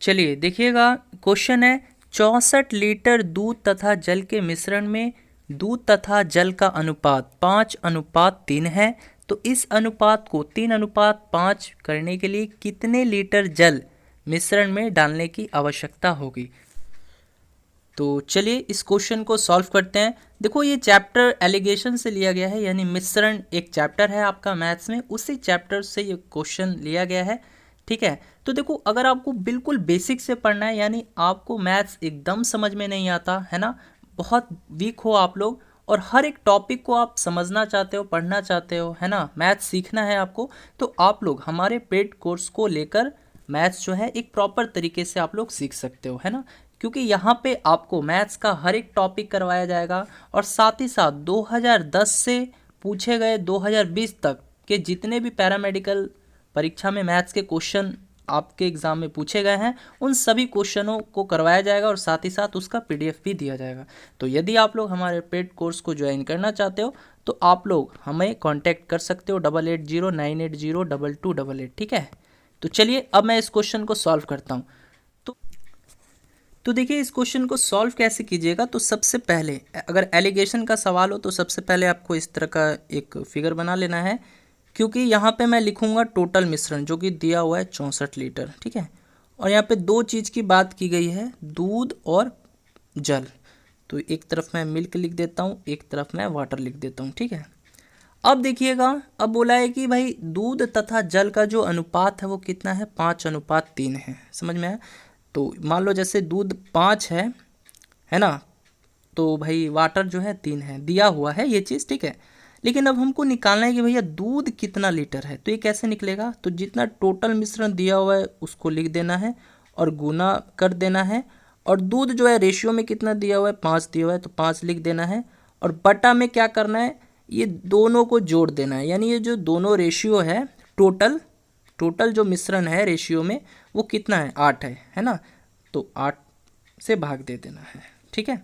चलिए देखिएगा, क्वेश्चन है 64 लीटर दूध तथा जल के मिश्रण में दूध तथा जल का अनुपात 5:3 है, तो इस अनुपात को 3:5 करने के लिए कितने लीटर जल मिश्रण में डालने की आवश्यकता होगी। तो चलिए इस क्वेश्चन को सॉल्व करते हैं। देखो ये चैप्टर एलिगेशन से लिया गया है, यानी मिश्रण एक चैप्टर है आपका मैथ्स में, उसी चैप्टर से ये क्वेश्चन लिया गया है, ठीक है। तो देखो अगर आपको बिल्कुल बेसिक से पढ़ना है, यानी आपको मैथ्स एकदम समझ में नहीं आता है ना, बहुत वीक हो आप लोग और हर एक टॉपिक को आप समझना चाहते हो, पढ़ना चाहते हो है ना, मैथ्स सीखना है आपको, तो आप लोग हमारे पेड कोर्स को लेकर मैथ्स जो है एक प्रॉपर तरीके से आप लोग सीख सकते हो, है ना। क्योंकि यहाँ पे आपको मैथ्स का हर एक टॉपिक करवाया जाएगा, और साथ ही साथ 2010 से पूछे गए 2020 तक के जितने भी पैरामेडिकल परीक्षा में मैथ्स के क्वेश्चन आपके एग्जाम में पूछे गए हैं, उन सभी क्वेश्चनों को करवाया जाएगा, और साथ ही साथ उसका PDF भी दिया जाएगा। तो यदि आप लोग हमारे पेड कोर्स को ज्वाइन करना चाहते हो तो आप लोग हमें कांटेक्ट कर सकते हो 8809802288, ठीक है। तो चलिए अब मैं इस क्वेश्चन को सॉल्व करता हूँ। तो देखिए इस क्वेश्चन को सॉल्व कैसे कीजिएगा, तो सबसे पहले अगर एलिगेशन का सवाल हो तो सबसे पहले आपको इस तरह का एक फिगर बना लेना है, क्योंकि यहाँ पे मैं लिखूँगा टोटल मिश्रण जो कि दिया हुआ है 64 लीटर, ठीक है। और यहाँ पे दो चीज़ की बात की गई है, दूध और जल, तो एक तरफ मैं मिल्क लिख देता हूँ, एक तरफ मैं वाटर लिख देता हूँ, ठीक है। अब देखिएगा, अब बोला है कि भाई दूध तथा जल का जो अनुपात है वो कितना है, 5:3 है, समझ में आया। तो मान लो जैसे दूध 5 है ना, तो भाई वाटर जो है 3 है, दिया हुआ है ये चीज़, ठीक है। लेकिन अब हमको निकालना है कि भैया दूध कितना लीटर है, तो ये कैसे निकलेगा, तो जितना टोटल मिश्रण दिया हुआ है उसको लिख देना है और गुना कर देना है, और दूध जो है रेशियो में कितना दिया हुआ है, 5 दिया हुआ है, तो 5 लिख देना है, और बटा में क्या करना है, ये दोनों को जोड़ देना है, यानी ये जो दोनों रेशियो है, टोटल जो मिश्रण है रेशियो में वो कितना है, 8 है ना, तो 8 से भाग दे देना है, ठीक है,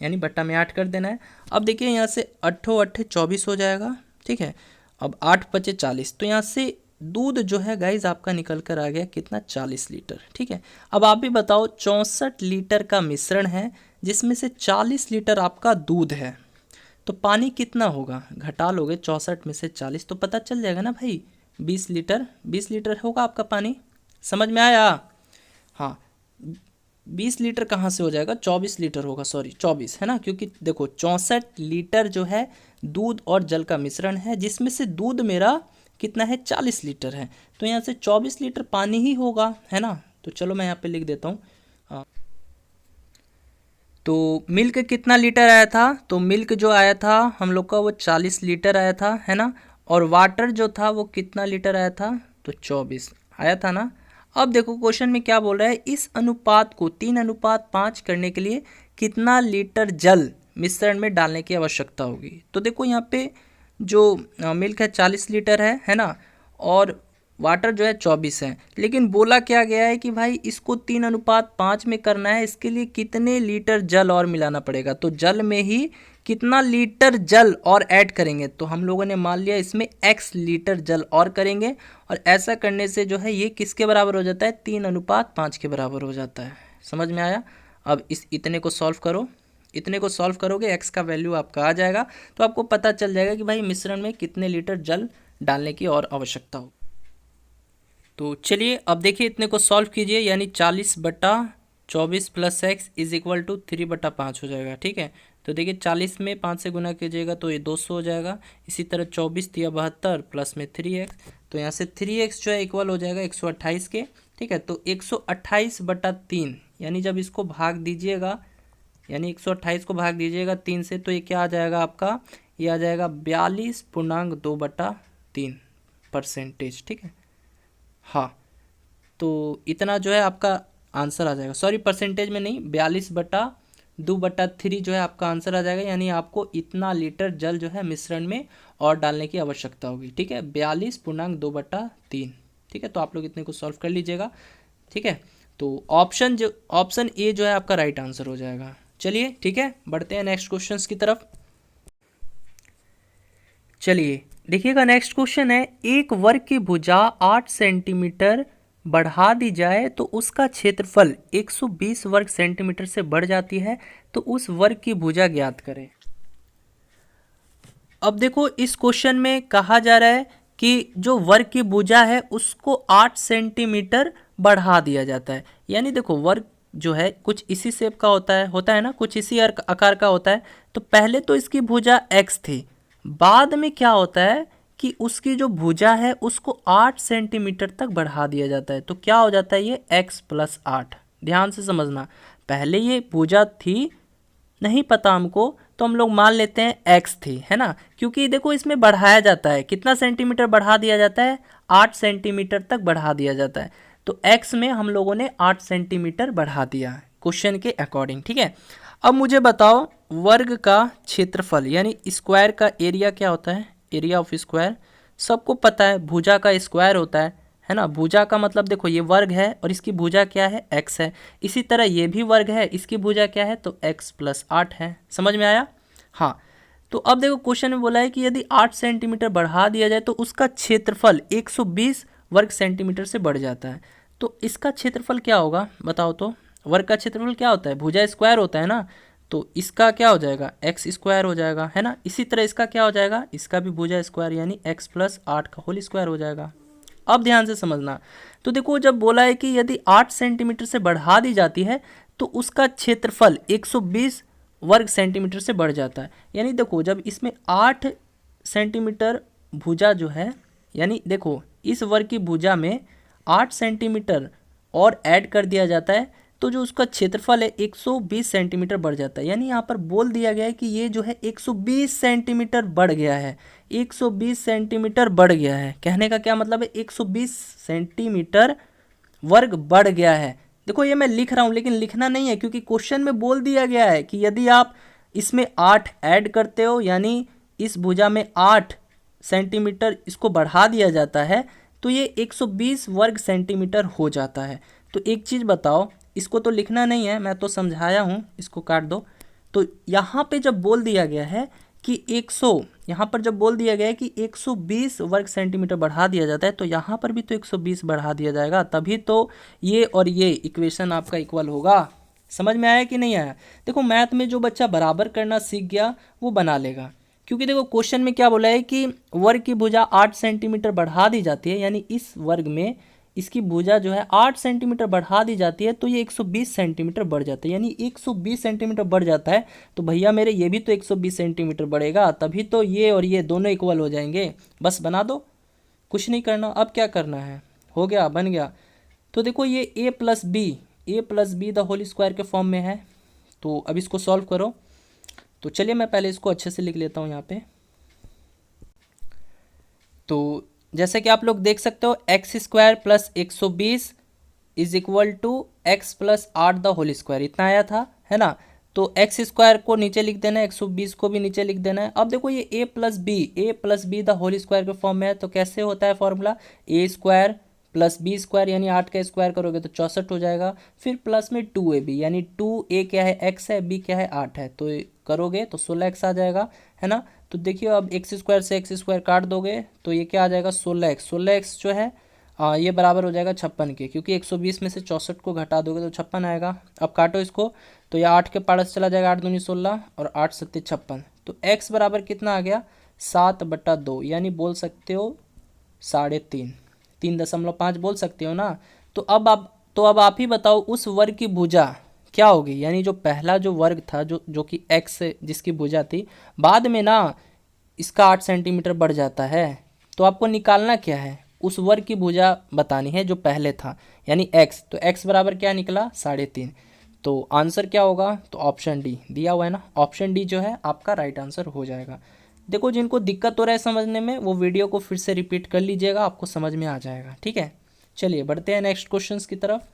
यानी बट्टा में 8 कर देना है। अब देखिए यहाँ से 8 8 24 हो जाएगा, ठीक है। अब 8 5 40, तो यहाँ से दूध जो है गाइज आपका निकल कर आ गया कितना, 40 लीटर, ठीक है। अब आप भी बताओ 64 लीटर का मिश्रण है जिसमें से 40 लीटर आपका दूध है, तो पानी कितना होगा, घटा लोगे 64 में से 40 तो पता चल जाएगा ना भाई, 20 लीटर होगा आपका पानी, समझ में आया। हाँ 20 लीटर कहाँ से हो जाएगा, 24 लीटर होगा, सॉरी 24 है ना, क्योंकि देखो 64 लीटर जो है दूध और जल का मिश्रण है, जिसमें से दूध मेरा कितना है, 40 लीटर है, तो यहाँ से 24 लीटर पानी ही होगा, है ना। तो चलो मैं यहाँ पे लिख देता हूँ। तो मिल्क कितना लीटर आया था, तो मिल्क जो आया था हम लोग का वो 40 लीटर आया था, है ना, और वाटर जो था वो कितना लीटर आया था, तो 24 आया था ना। अब देखो क्वेश्चन में क्या बोल रहा है, इस अनुपात को 3:5 करने के लिए कितना लीटर जल मिश्रण में डालने की आवश्यकता होगी। तो देखो यहाँ पे जो मिल्क है 40 लीटर है ना, और वाटर जो है 24 है, लेकिन बोला क्या गया है कि भाई इसको 3:5 में करना है, इसके लिए कितने लीटर जल और मिलाना पड़ेगा। तो जल में ही कितना लीटर जल और ऐड करेंगे, तो हम लोगों ने मान लिया इसमें x लीटर जल और करेंगे, और ऐसा करने से जो है ये किसके बराबर हो जाता है, 3:5 के बराबर हो जाता है। समझ में आया। अब इस इतने को सॉल्व करो, इतने को सॉल्व करोगे x का वैल्यू आपका आ जाएगा, तो आपको पता चल जाएगा कि भाई मिश्रण में कितने लीटर जल डालने की और आवश्यकता हो। तो चलिए अब देखिए इतने को सॉल्व कीजिए, यानी 40/24 plus x is equal to 3/5 हो जाएगा। ठीक है, तो देखिए 40 में 5 से गुना कीजिएगा तो ये 200 हो जाएगा। इसी तरह 24 × 72 प्लस में 3x, तो यहाँ से 3x जो है इक्वल हो जाएगा 128 के। ठीक है, तो 128/3, यानी जब इसको भाग दीजिएगा, यानी 128 को भाग दीजिएगा 3 से, तो ये क्या आ जाएगा आपका, ये आ जाएगा 42.2/3%। ठीक है, हाँ, तो इतना जो है आपका आंसर आ जाएगा। सॉरी, परसेंटेज में नहीं, 42/2/3 जो है आपका आंसर आ जाएगा, यानी आपको इतना लीटर जल जो है मिश्रण में और डालने की आवश्यकता होगी। ठीक है, 42.2/3। ठीक है, तो आप लोग इतने को सॉल्व कर लीजिएगा। ठीक है, तो ऑप्शन ए जो है आपका राइट आंसर हो जाएगा। चलिए ठीक है, बढ़ते हैं नेक्स्ट क्वेश्चन की तरफ। चलिए देखिएगा, नेक्स्ट क्वेश्चन है, एक वर्ग की भुजा 8 सेंटीमीटर बढ़ा दी जाए तो उसका क्षेत्रफल 120 वर्ग सेंटीमीटर से बढ़ जाती है, तो उस वर्ग की भुजा ज्ञात करें। अब देखो इस क्वेश्चन में कहा जा रहा है कि जो वर्ग की भुजा है उसको 8 सेंटीमीटर बढ़ा दिया जाता है। यानी देखो वर्ग जो है कुछ इसी शेप का होता है ना, कुछ इसी आकार का होता है। तो पहले तो इसकी भुजा x थी, बाद में क्या होता है कि उसकी जो भुजा है उसको 8 सेंटीमीटर तक बढ़ा दिया जाता है। तो क्या हो जाता है, ये x + 8। ध्यान से समझना, पहले ये भुजा थी, नहीं पता हमको, तो हम लोग मान लेते हैं x थी, है ना, क्योंकि देखो इसमें बढ़ाया जाता है, कितना सेंटीमीटर बढ़ा दिया जाता है, 8 सेंटीमीटर तक बढ़ा दिया जाता है। तो x में हम लोगों ने 8 सेंटीमीटर बढ़ा दिया क्वेश्चन के अकॉर्डिंग। ठीक है, अब मुझे बताओ वर्ग का क्षेत्रफल, यानी स्क्वायर का एरिया क्या होता है, एरिया ऑफ स्क्वायर। सबको पता है भुजा का स्क्वायर होता है ना। भुजा का मतलब देखो ये वर्ग है और इसकी भुजा क्या है, x है। इसी तरह ये भी वर्ग है, इसकी भुजा क्या है, तो x + 8 है। समझ में आया। हाँ, तो अब देखो क्वेश्चन में बोला है कि यदि 8 सेंटीमीटर बढ़ा दिया जाए तो उसका क्षेत्रफल 120 वर्ग सेंटीमीटर से बढ़ जाता है। तो इसका क्षेत्रफल क्या होगा बताओ तो। वर्ग का क्षेत्रफल क्या होता है, भुजा स्क्वायर होता है ना, तो इसका क्या हो जाएगा, x² हो जाएगा, है ना। इसी तरह इसका क्या हो जाएगा, इसका भी भुजा स्क्वायर, यानी x + 8 का होल स्क्वायर हो जाएगा। अब ध्यान से समझना, तो देखो जब बोला है कि यदि 8 सेंटीमीटर से बढ़ा दी जाती है तो उसका क्षेत्रफल 120 वर्ग सेंटीमीटर से बढ़ जाता है। यानी देखो जब इसमें 8 सेंटीमीटर भुजा जो है, यानी देखो इस वर्ग की भुजा में 8 सेंटीमीटर और ऐड कर दिया जाता है, तो जो उसका क्षेत्रफल है 120 सेंटीमीटर बढ़ जाता है। यानी यहाँ पर बोल दिया गया है कि ये जो है 120 सेंटीमीटर बढ़ गया है, 120 सेंटीमीटर बढ़ गया है। कहने का क्या मतलब है, 120 सेंटीमीटर वर्ग बढ़ गया है। देखो ये मैं लिख रहा हूँ, लेकिन लिखना नहीं है, क्योंकि क्वेश्चन में बोल दिया गया है कि यदि आप इसमें 8 ऐड करते हो, यानी इस भुजा में 8 सेंटीमीटर इसको बढ़ा दिया जाता है, तो ये 120 वर्ग सेंटीमीटर हो जाता है। तो एक चीज़ बताओ, इसको तो लिखना नहीं है, मैं तो समझाया हूँ, इसको काट दो। तो यहाँ पे जब बोल दिया गया है कि 100, यहाँ पर जब बोल दिया गया है कि 120 वर्ग सेंटीमीटर बढ़ा दिया जाता है, तो यहाँ पर भी तो 120 बढ़ा दिया जाएगा, तभी तो ये और ये इक्वेशन आपका इक्वल होगा। समझ में आया कि नहीं आया। देखो मैथ में जो बच्चा बराबर करना सीख गया वो बना लेगा, क्योंकि देखो क्वेश्चन में क्या बोला है कि वर्ग की भुजा 8 सेंटीमीटर बढ़ा दी जाती है, यानी इस वर्ग में इसकी भुजा जो है 8 सेंटीमीटर बढ़ा दी जाती है, तो ये 120 सेंटीमीटर बढ़ जाता है। यानी 120 सेंटीमीटर बढ़ जाता है, तो भैया मेरे ये भी तो 120 सेंटीमीटर बढ़ेगा, तभी तो ये और ये दोनों इक्वल हो जाएंगे। बस बना दो, कुछ नहीं करना। अब क्या करना है, हो गया, बन गया। तो देखो ये a+b द होल स्क्वायर के फॉर्म में है, तो अब इसको सॉल्व करो। तो चलिए मैं पहले इसको अच्छे से लिख लेता हूँ यहाँ पे। तो जैसे कि आप लोग देख सकते हो x² + 120 = x + 8 the whole square, इतना आया था, है ना। तो एक्स स्क्वायर को नीचे लिख देना है, 120 को भी नीचे लिख देना है। अब देखो ये A plus B the whole square के फॉर्म में है, तो कैसे होता है formula, A square plus B square यानी 8 का स्क्वायर करोगे तो 64 हो जाएगा, फिर प्लस में 2ab यानी 2a क्या है x है, b क्या है 8 है, तो करोगे तो 16x आ जाएगा, है ना। तो देखिए अब एक्स स्क्वायर से एक्स स्क्वायर काट दोगे तो ये क्या आ जाएगा 16x जो है ये बराबर हो जाएगा 56 के, क्योंकि 120 में से 64 को घटा दोगे तो 56 आएगा। अब काटो इसको तो ये 8 के पारस चला जाएगा, 8 दूनी 16 और 8 सत्ते 56, तो x बराबर कितना आ गया 7/2 यानी बोल सकते हो 3.5, 3.5 बोल सकते हो ना। तो अब आप ही बताओ उस वर्ग की भुजा क्या होगी, यानी जो पहला जो वर्ग था जो कि x जिसकी भुजा थी, बाद में ना इसका 8 सेंटीमीटर बढ़ जाता है, तो आपको निकालना क्या है, उस वर्ग की भुजा बतानी है जो पहले था यानी x, तो x बराबर क्या निकला 3.5, तो आंसर क्या होगा, तो ऑप्शन डी दिया हुआ है ना, ऑप्शन डी जो है आपका राइट आंसर हो जाएगा। देखो जिनको दिक्कत हो रहा है समझने में वो वीडियो को फिर से रिपीट कर लीजिएगा, आपको समझ में आ जाएगा, ठीक है। चलिए बढ़ते हैं नेक्स्ट क्वेश्चंस की तरफ।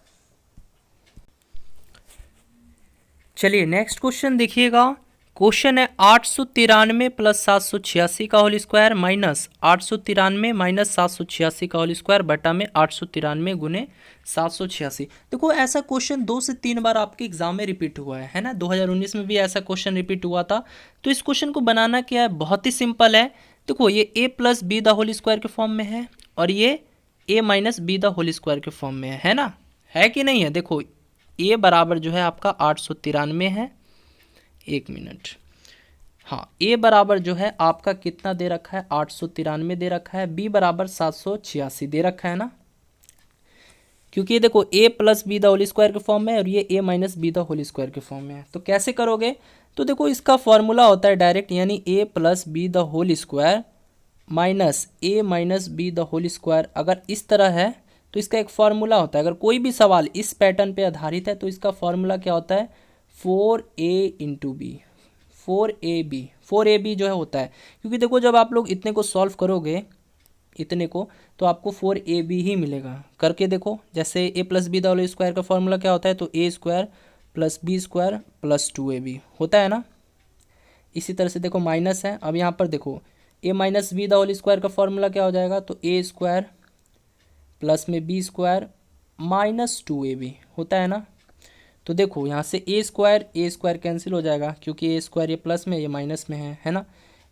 चलिए नेक्स्ट क्वेश्चन देखिएगा, क्वेश्चन है 893 प्लस 786 का होल स्क्वायर माइनस 893 माइनस 786 का होल स्क्वायर बटा में 893 गुने 786। देखो ऐसा क्वेश्चन 2 से 3 बार आपके एग्जाम में रिपीट हुआ है ना, 2019 में भी ऐसा क्वेश्चन रिपीट हुआ था। तो इस क्वेश्चन को बनाना क्या है, बहुत ही सिंपल है। देखो ये a plus B the whole square के फॉर्म में है और ये a minus B the whole square के फॉर्म में है ना, है कि नहीं है। देखो a बराबर जो है आपका 893 है, 1 मिनट, हाँ a बराबर जो है आपका कितना दे रखा है 893 दे रखा है, b बराबर 786 दे रखा है ना, क्योंकि ये देखो a plus B the whole square के फॉर्म में है और ये a minus B the whole square के फॉर्म में है। तो कैसे करोगे, तो देखो इसका फॉर्मूला होता है डायरेक्ट, यानी a plus B the whole square minus a minus B the whole square. अगर इस तरह है तो इसका एक फॉर्मूला होता है, अगर कोई भी सवाल इस पैटर्न पे आधारित है तो इसका फॉर्मूला क्या होता है 4a इंटू बी, 4ab जो है होता है, क्योंकि देखो जब आप लोग इतने को सॉल्व करोगे इतने को तो आपको 4ab ही मिलेगा। करके देखो, जैसे a plus B the whole square का फॉर्मूला क्या होता है, तो a square plus B square plus 2ab होता है ना। इसी तरह से देखो माइनस है, अब यहाँ पर देखो a minus B the whole square का फॉर्मूला क्या हो जाएगा, तो a स्क्वायर प्लस में बी स्क्वायर माइनस 2ab होता है ना। तो देखो यहाँ से a स्क्वायर कैंसिल हो जाएगा, क्योंकि a स्क्वायर ये प्लस में ये माइनस में है ना।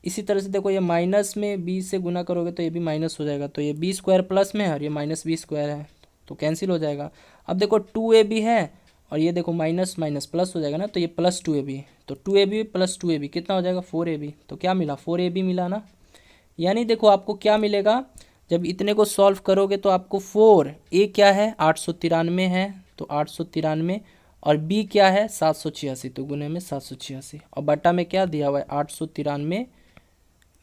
इसी तरह से देखो ये माइनस में b से गुना करोगे तो ये भी माइनस हो जाएगा, तो ये b स्क्वायर प्लस में है और ये माइनस बी स्क्वायर है तो कैंसिल हो जाएगा। अब देखो 2ab है और ये देखो माइनस माइनस प्लस हो जाएगा ना, तो ये प्लस 2ab, तो 2ab प्लस 2ab कितना हो जाएगा 4ab, तो क्या मिला 4ab मिला ना। यानी देखो आपको क्या मिलेगा, जब इतने को सॉल्व करोगे तो आपको 4a क्या है 893 है तो 893 और b क्या है 786 तो गुने में 786 और बटा में क्या दिया हुआ है 893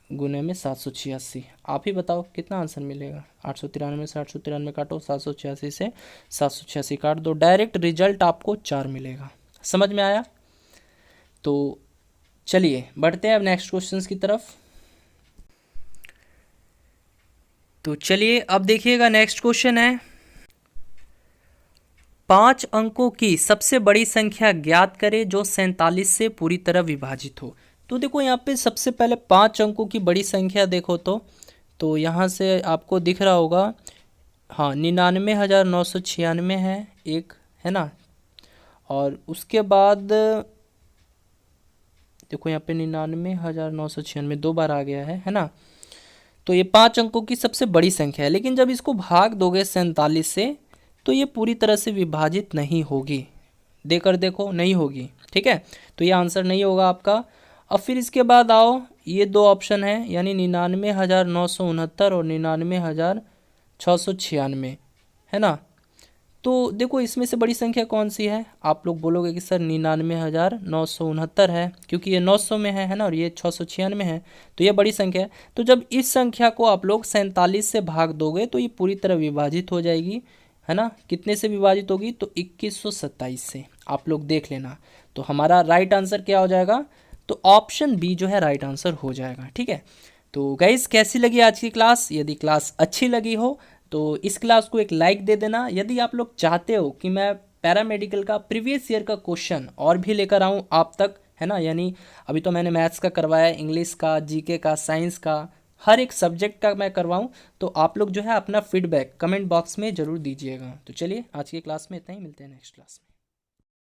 गुने में 786। आप ही बताओ कितना आंसर मिलेगा, 893 से 893 काटो, 786 से 786 काट दो, डायरेक्ट रिजल्ट आपको 4 मिलेगा। समझ में आया। तो चलिए बढ़ते हैं अब नेक्स्ट क्वेश्चंस की तरफ। तो चलिए अब देखिएगा नेक्स्ट क्वेश्चन है, 5 अंकों की सबसे बड़ी संख्या ज्ञात करें जो 47 से पूरी तरह विभाजित हो। तो देखो यहाँ पे सबसे पहले 5 अंकों की बड़ी संख्या देखो तो यहाँ से आपको दिख रहा होगा, हाँ 99,996 है एक, है ना। और उसके बाद देखो यहाँ पे 99,996 2 बार आ गया है ना। तो ये 5 अंकों की सबसे बड़ी संख्या है, लेकिन जब इसको भाग दोगे 47 से तो ये पूरी तरह से विभाजित नहीं होगी, देकर देखो नहीं होगी, ठीक है। तो ये आंसर नहीं होगा आपका। अब फिर इसके बाद आओ, ये 2 ऑप्शन है, यानी 99,969 और 99,696 है ना। तो देखो इसमें से बड़ी संख्या कौन सी है, आप लोग बोलोगे कि सर 99,969 है, क्योंकि ये 900 में है ना, और ये 696 है तो ये बड़ी संख्या है। तो जब इस संख्या को आप लोग 47 से भाग दोगे तो ये पूरी तरह विभाजित हो जाएगी, है ना। कितने से विभाजित होगी, तो 2127 से, आप लोग देख लेना। तो हमारा राइट आंसर क्या हो जाएगा, तो ऑप्शन बी जो है राइट आंसर हो जाएगा, ठीक है। तो गाइस कैसी लगी आज की क्लास, यदि क्लास अच्छी लगी हो तो इस क्लास को एक लाइक दे देना। यदि आप लोग चाहते हो कि मैं पैरामेडिकल का प्रीवियस ईयर का क्वेश्चन और भी लेकर आऊँ आप तक, है ना। यानी अभी तो मैंने मैथ्स का करवाया, इंग्लिश का, जीके का, साइंस का, हर एक सब्जेक्ट का मैं करवाऊँ। तो आप लोग जो है अपना फीडबैक कमेंट बॉक्स में ज़रूर दीजिएगा। तो चलिए आज की क्लास में इतना ही, मिलते हैं नेक्स्ट क्लास में।